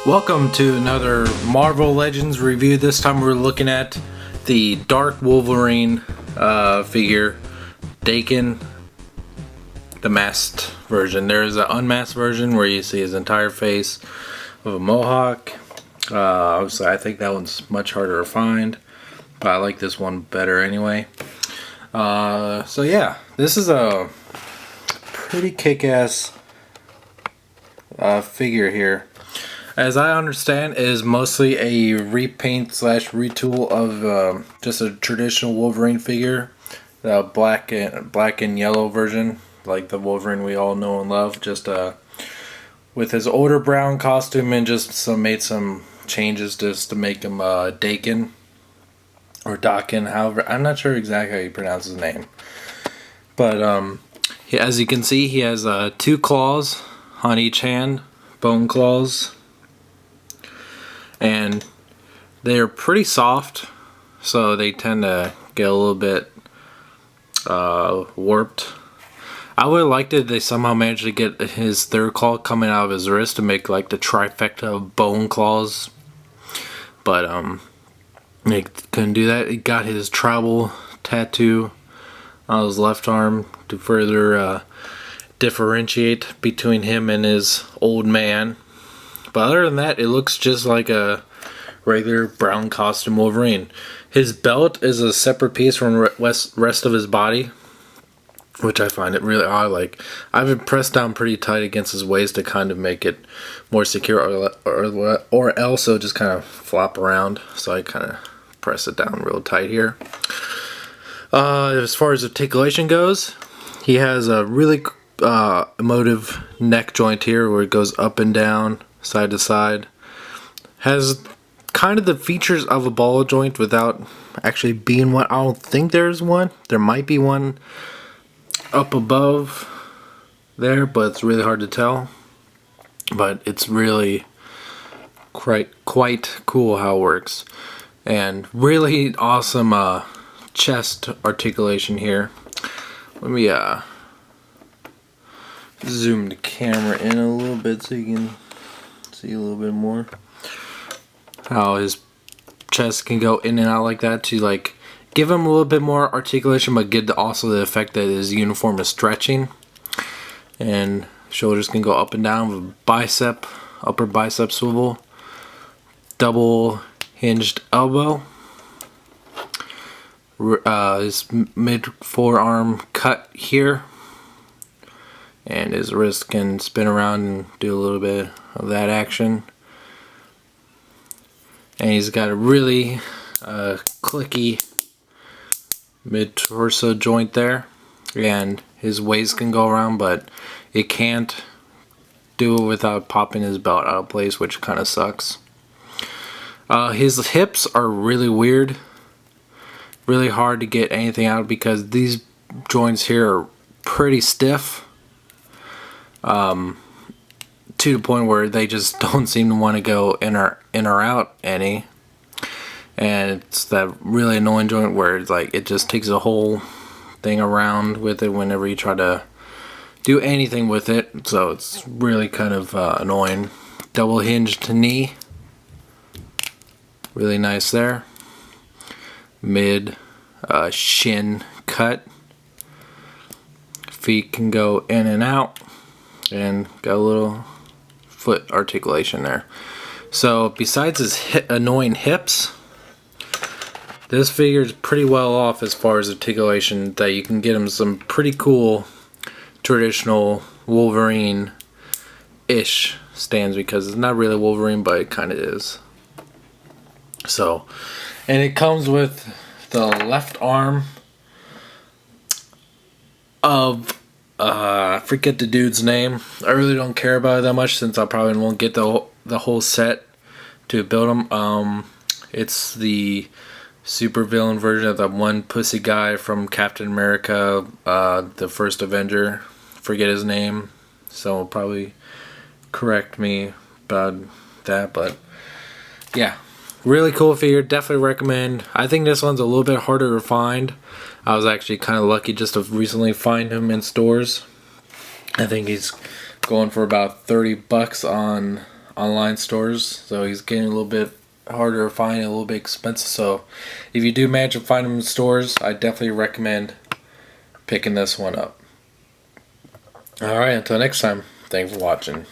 Welcome to another Marvel Legends review. This time we're looking at the Dark Wolverine figure, Daken, the masked version. There is an unmasked version where you see his entire face with a mohawk. Obviously I think that one's much harder to find, but I like this one better anyway. So yeah, this is a pretty kick-ass figure here. As I understand, it is mostly a repaint slash retool of just a traditional Wolverine figure, the black and yellow version, like the Wolverine we all know and love. Just with his older brown costume and just made some changes just to make him Daken or Daken. However, I'm not sure exactly how you pronounce his name, but as you can see, he has 2 claws on each hand, bone claws. And they're pretty soft, so they tend to get a little bit warped. I would have liked it if they somehow managed to get his 3rd claw coming out of his wrist to make like the trifecta of bone claws, but they couldn't do that. He got his tribal tattoo on his left arm to further differentiate between him and his old man. But other than that, it looks just like a regular brown costume Wolverine. His belt is a separate piece from the rest of his body, which I find it really odd. Like, I've been pressed down pretty tight against his waist to kind of make it more secure, or else it'll just kind of flop around. So I kind of press it down real tight here. As far as articulation goes, he has a really emotive neck joint here where it goes up and down, side to side. Has kind of the features of a ball joint without actually being one. I don't think there's one. There might be one up above there, but it's really hard to tell. But it's really quite cool how it works. And really awesome chest articulation here. Let me zoom the camera in a little bit so you can see a little bit more how his chest can go in and out like that to like give him a little bit more articulation, but get also the effect that his uniform is stretching. And shoulders can go up and down with bicep, upper bicep swivel, double hinged elbow. His mid forearm cut here, and his wrist can spin around and do a little bit of that action. And he's got a really clicky mid-torso joint there, and his waist can go around, but it can't do it without popping his belt out of place, which kind of sucks. His hips are really weird, really hard to get anything out because these joints here are pretty stiff. To the point where they just don't seem to want to go in or out any, and it's that really annoying joint where it's like it just takes a whole thing around with it whenever you try to do anything with it, so it's really kind of annoying. Double hinged knee, really nice there. Mid shin cut, feet can go in and out, and got a little foot articulation there. So besides his annoying hips, this figure is pretty well off as far as articulation, that you can get him some pretty cool traditional Wolverine-ish stands, because it's not really Wolverine, but it kind of is. So, and it comes with the left arm of I forget the dude's name. I really don't care about it that much since I probably won't get the whole set to build him. It's the super villain version of that one pussy guy from Captain America, the first Avenger. Forget his name, so probably correct me about that. But yeah, really cool figure. Definitely recommend. I think this one's a little bit harder to find. I was actually kind of lucky just to recently find him in stores. I think he's going for about $30 on online stores, so he's getting a little bit harder to find, a little bit expensive. So if you do manage to find him in stores, I definitely recommend picking this one up. Alright, until next time, thanks for watching.